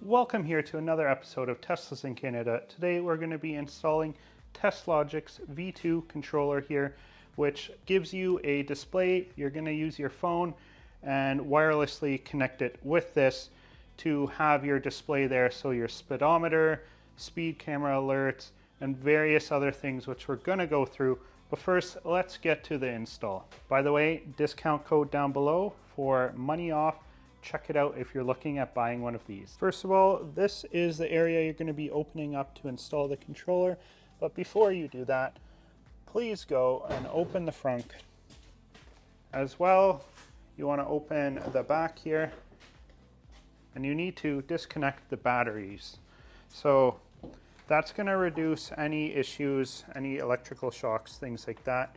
Welcome here to another episode of Teslas in Canada. Today we're going to be installing Teslogic's V2 controller here, which gives you a display. You're going to use your phone and wirelessly connect it with this to have your display there, so your speedometer, speed camera alerts, and various other things which we're going to go through. But first, let's get to the install. By the way, discount code down below for money off. Check it out if you're looking at buying one of these. First of all, this is the area you're going to be opening up to install the controller. But before you do that, please go and open the front. As well, you want to open the back here, and you need to disconnect the batteries. So that's going to reduce any issues, any electrical shocks, things like that,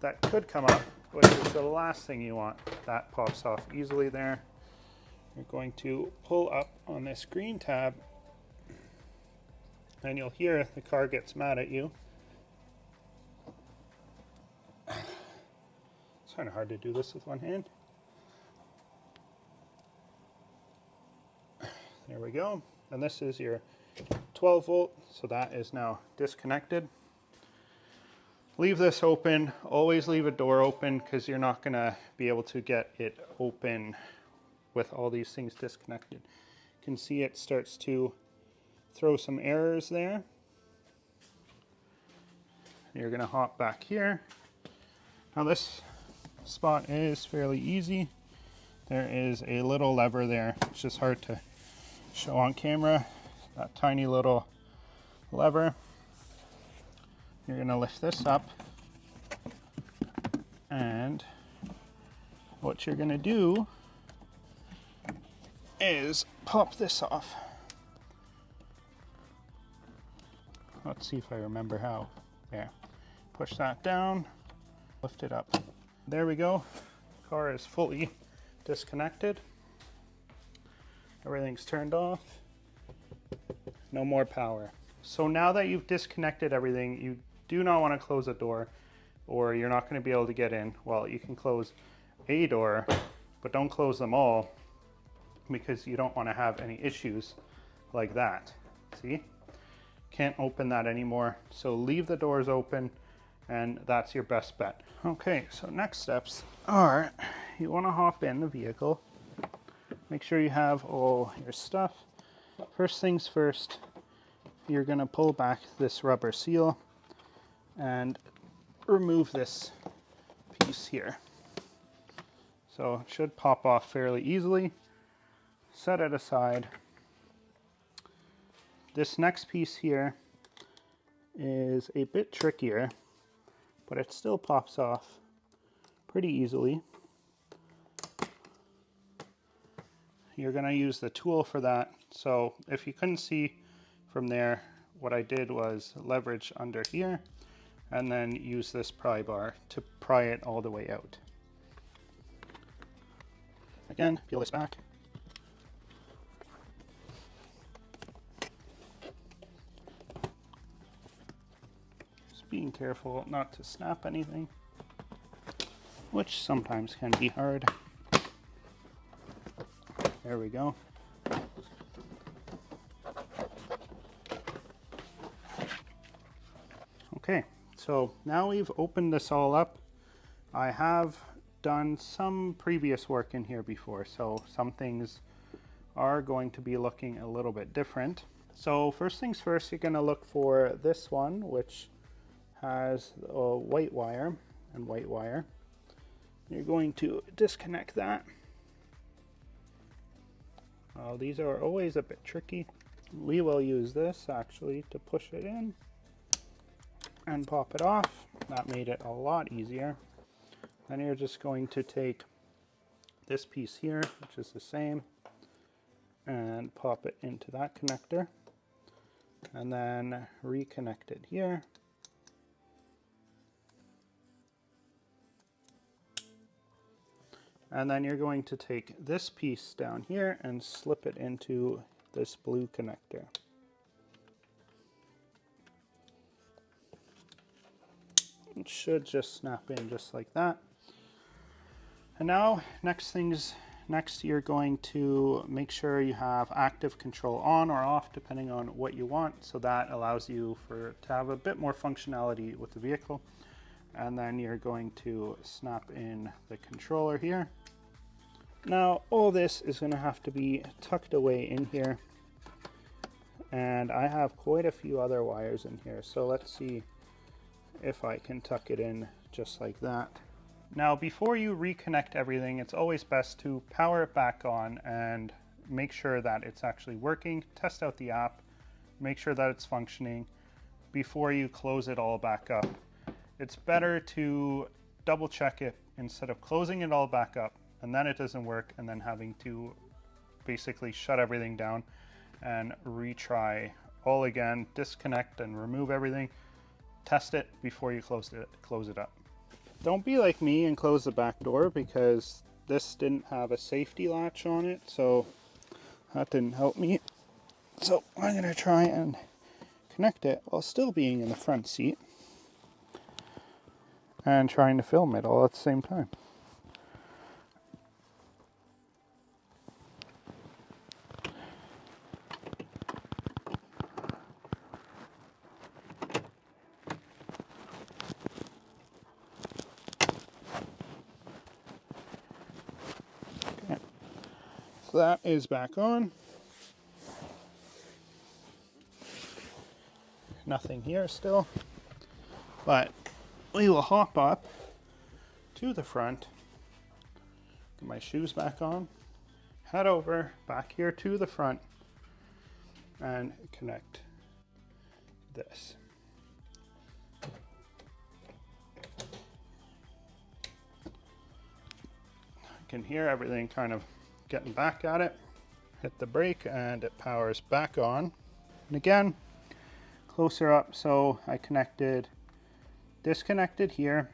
that could come up, which is the last thing you want. That pops off easily there. You're going to pull up on this green tab, and you'll hear the car gets mad at you. It's kind of hard to do this with one hand. There we go. And this is your 12 volt, so that is now disconnected. Leave this open. Always leave a door open because you're not going to be able to get it open with all these things disconnected. You can see it starts to throw some errors there. You're going to hop back here. Now this spot is fairly easy. There is a little lever there. It's just hard to show on camera. That tiny little lever. You're going to lift this up, and what you're going to do is pop this off. Let's see if I remember how. There. Push that down, lift it up. There we go. Car is fully disconnected. Everything's turned off. No more power. So now that you've disconnected everything, you do not want to close a door, or you're not going to be able to get in. Well, you can close a door, but don't close them all, because you don't want to have any issues like that. See? Can't open that anymore. So leave the doors open, and that's your best bet. Okay, so next steps are you want to hop in the vehicle. Make sure you have all your stuff. First things first, you're going to pull back this rubber seal and remove this piece here. So it should pop off fairly easily. Set it aside. This next piece here is a bit trickier, but it still pops off pretty easily. You're going to use the tool for that. So if you couldn't see from there, what I did was leverage under here and then use this pry bar to pry it all the way out. Again, peel this back. Being careful not to snap anything, which sometimes can be hard. There we go. Okay, so now we've opened this all up. I have done some previous work in here before, so some things are going to be looking a little bit different. So first things first, you're going to look for this one, which has a white wire and white wire. You're going to disconnect that. These are always a bit tricky. We will use this actually to push it in and pop it off. That made it a lot easier. Then you're just going to take this piece here, which is the same, and pop it into that connector, and then reconnect it here. And then you're going to take this piece down here and slip it into this blue connector. It should just snap in just like that. And now, next things Next, you're going to make sure you have active control on or off depending on what you want. So that allows you to have a bit more functionality with the vehicle. And then you're going to snap in the controller here. Now all this is going to have to be tucked away in here. And I have quite a few other wires in here. So let's see if I can tuck it in just like that. Now, before you reconnect everything, it's always best to power it back on and make sure that it's actually working. Test out the app, make sure that it's functioning before you close it all back up. It's better to double check it instead of closing it all back up and then it doesn't work and then having to basically shut everything down and retry all again, disconnect and remove everything. Test it before you close it up. Don't be like me and close the back door because this didn't have a safety latch on it, so that didn't help me. So I'm going to try and connect it while still being in the front seat and trying to film it all at the same time. So that is back on. Nothing here still, but we will hop up to the front, get my shoes back on, head over back here to the front and connect this. I can hear everything kind of getting back at it. Hit the brake and it powers back on. And again, closer up, so I disconnected here,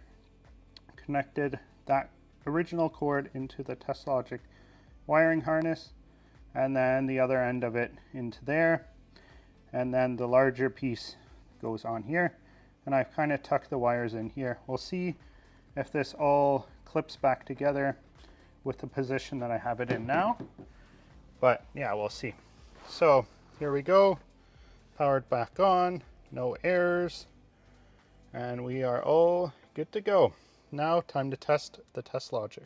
connected that original cord into the Teslogic wiring harness, and then the other end of it into there, and then the larger piece goes on here, and I've kind of tucked the wires in here. We'll see if this all clips back together with the position that I have it in now, but yeah, we'll see. So here we go, powered back on, no errors, and we are all good to go. Now time to test the Teslogic.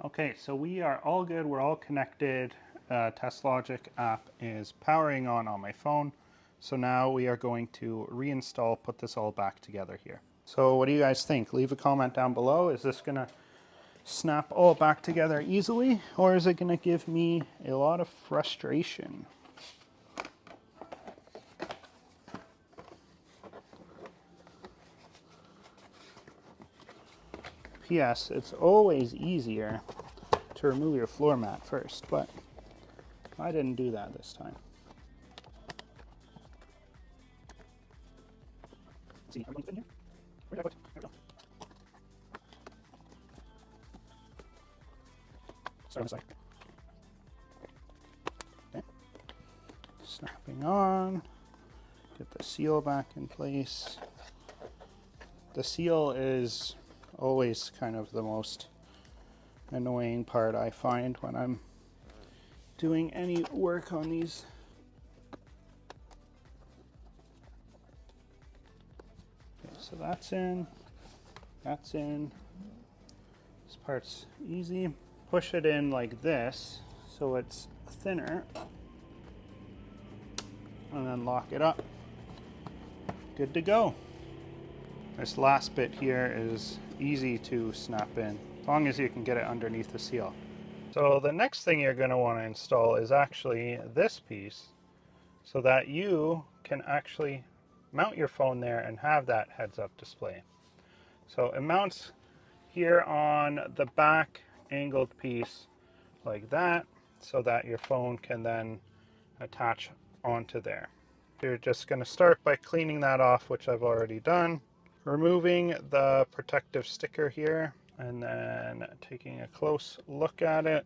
Okay, so we are all good, we're all connected. Teslogic app is powering on my phone. So now we are going to reinstall, put this all back together here. So what do you guys think? Leave a comment down below. Is this gonna snap all back together easily, or is it gonna give me a lot of frustration? P.S. It's always easier to remove your floor mat first, but I didn't do that this time. Let's see, are we going to put in here? Where did I put? There we go. Start on the side. Okay. Snapping on. Get the seal back in place. The seal is always kind of the most annoying part I find when I'm doing any work on these. Okay, so that's in, that's in. This part's easy. Push it in like this so it's thinner, and then lock it up. Good to go. This last bit here is easy to snap in, as long as you can get it underneath the seal. So the next thing you're going to want to install is actually this piece, so that you can actually mount your phone there and have that heads-up display. So it mounts here on the back angled piece like that, so that your phone can then attach onto there. You're just going to start by cleaning that off, which I've already done. Removing the protective sticker here, and then taking a close look at it,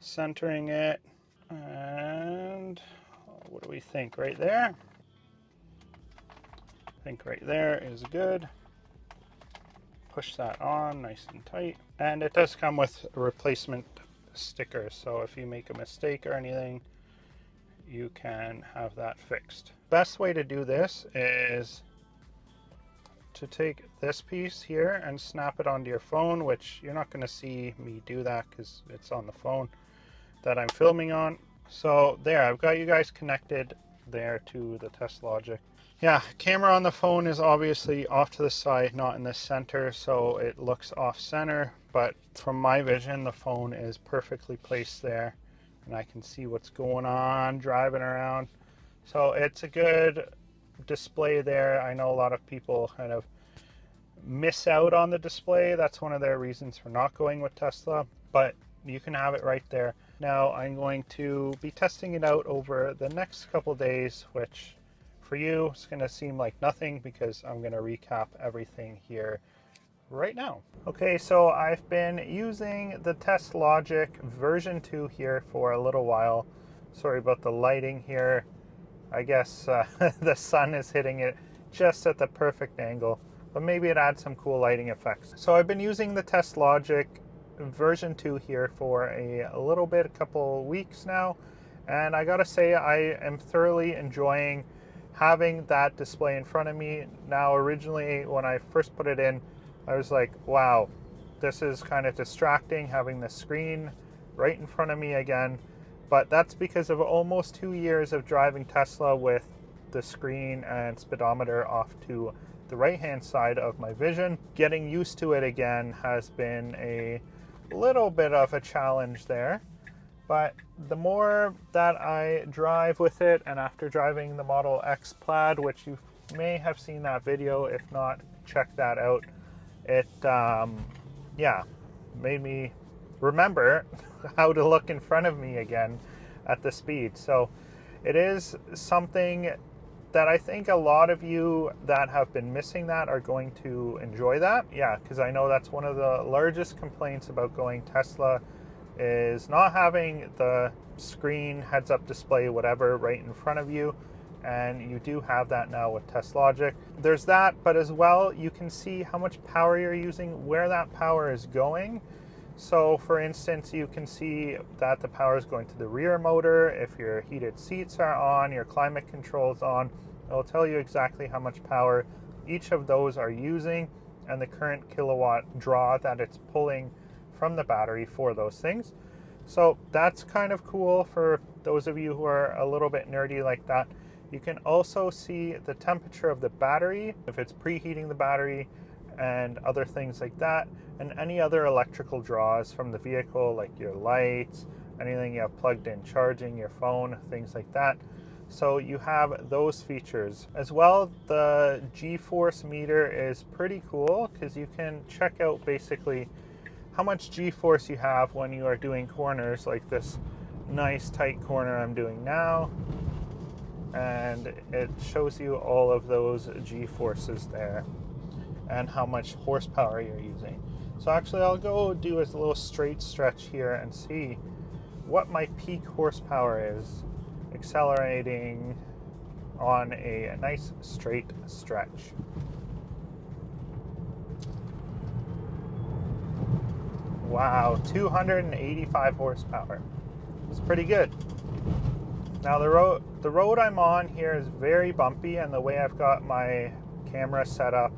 centering it, and what do we think right there? I think right there is good. Push that on nice and tight, and it does come with a replacement stickers. So if you make a mistake or anything, you can have that fixed. Best way to do this is to take this piece here and snap it onto your phone, which you're not going to see me do that because it's on the phone that I'm filming on. So there, I've got you guys connected there to the Teslogic. Yeah, camera on the phone is obviously off to the side, not in the center, so it looks off center, but from my vision, the phone is perfectly placed there, and I can see what's going on driving around. So it's a good display there. I know a lot of people kind of miss out on the display. That's one of their reasons for not going with Tesla, but you can have it right there. Now I'm going to be testing it out over the next couple days, which for you it's going to seem like nothing because I'm going to recap everything here right now. Okay, so I've been using the Teslogic version 2 here for a little while. Sorry about the lighting here. I guess the sun is hitting it just at the perfect angle, but maybe it adds some cool lighting effects. So I've been using the Teslogic version 2 here for a little bit, a couple weeks now, and I gotta say I am thoroughly enjoying having that display in front of me. Now originally when I first put it in, I was like, wow, this is kind of distracting having the screen right in front of me again, but that's because of almost 2 years of driving Tesla with the screen and speedometer off to the right hand side of my vision. Getting used to it again has been a little bit of a challenge there, but the more that I drive with it, and after driving the Model X Plaid, which you may have seen that video, if not, check that out, it yeah, made me remember how to look in front of me again at the speed. So it is something that I think a lot of you that have been missing that are going to enjoy that. Yeah, because I know that's one of the largest complaints about going Tesla is not having the screen, heads-up display, whatever, right in front of you. And you do have that now with Teslogic. There's that, but as well, you can see how much power you're using, where that power is going. So for instance, you can see that the power is going to the rear motor. If your heated seats are on, your climate control is on, it'll tell you exactly how much power each of those are using and the current kilowatt draw that it's pulling from the battery for those things. So that's kind of cool for those of you who are a little bit nerdy like that. You can also see the temperature of the battery, if it's preheating the battery, and other things like that, and any other electrical draws from the vehicle, like your lights, anything you have plugged in, charging your phone, things like that. So you have those features. As well, the G-force meter is pretty cool because you can check out basically how much G-force you have when you are doing corners, like this nice tight corner I'm doing now. And it shows you all of those G-forces there and how much horsepower you're using. So actually I'll go do a little straight stretch here and see what my peak horsepower is accelerating on a nice straight stretch. Wow, 285 horsepower. It's pretty good. Now the road I'm on here is very bumpy, and the way I've got my camera set up,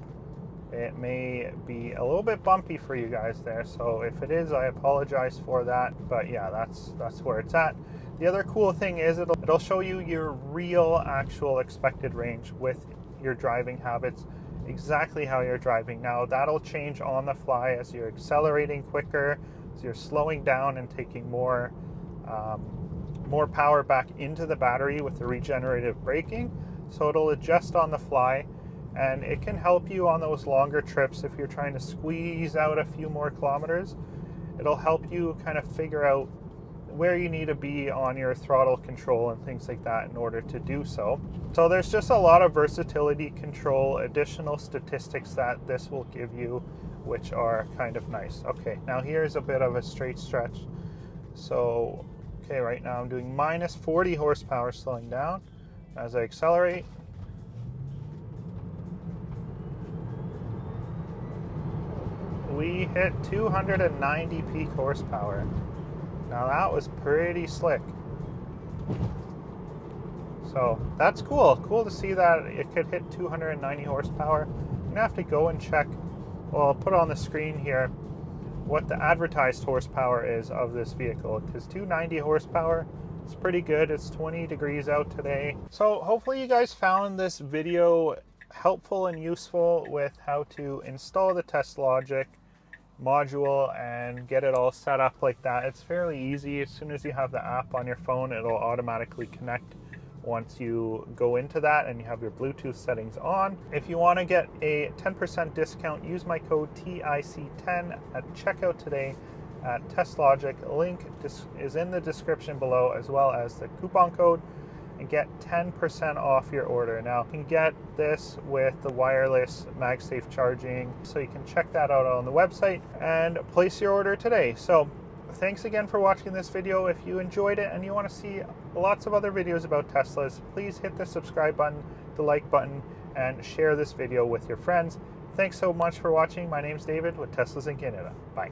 it may be a little bit bumpy for you guys there. So if it is, I apologize for that. But yeah, that's where it's at. The other cool thing is it'll show you your real actual expected range with your driving habits, exactly how you're driving. Now that'll change on the fly as you're accelerating quicker, as you're slowing down and taking more power back into the battery with the regenerative braking. So it'll adjust on the fly, and it can help you on those longer trips if you're trying to squeeze out a few more kilometers. It'll help you kind of figure out where you need to be on your throttle control and things like that in order to do so. So there's just a lot of versatility control, additional statistics that this will give you, which are kind of nice. Okay, now here's a bit of a straight stretch. So, okay, right now I'm doing minus 40 horsepower slowing down. As I accelerate, we hit 290 peak horsepower. Now that was pretty slick. So that's cool. Cool to see that it could hit 290 horsepower. I'm gonna have to go and check. Well, I'll put on the screen here what the advertised horsepower is of this vehicle, because 290 horsepower is pretty good. It's 20 degrees out today. So hopefully you guys found this video helpful and useful with how to install the Teslogic module and get it all set up like that. It's fairly easy. As soon as you have the app on your phone, it'll automatically connect once you go into that and you have your Bluetooth settings on. If you want to get a 10% discount, use my code TIC10 at checkout today at Teslogic. Link is in the description below, as well as the coupon code, and get 10% off your order. Now you can get this with the wireless MagSafe charging, so you can check that out on the website and place your order today. So thanks again for watching this video. If you enjoyed it and you want to see lots of other videos about Teslas, please hit the subscribe button, the like button, and share this video with your friends. Thanks so much for watching. My name's David with Teslas in Canada. Bye.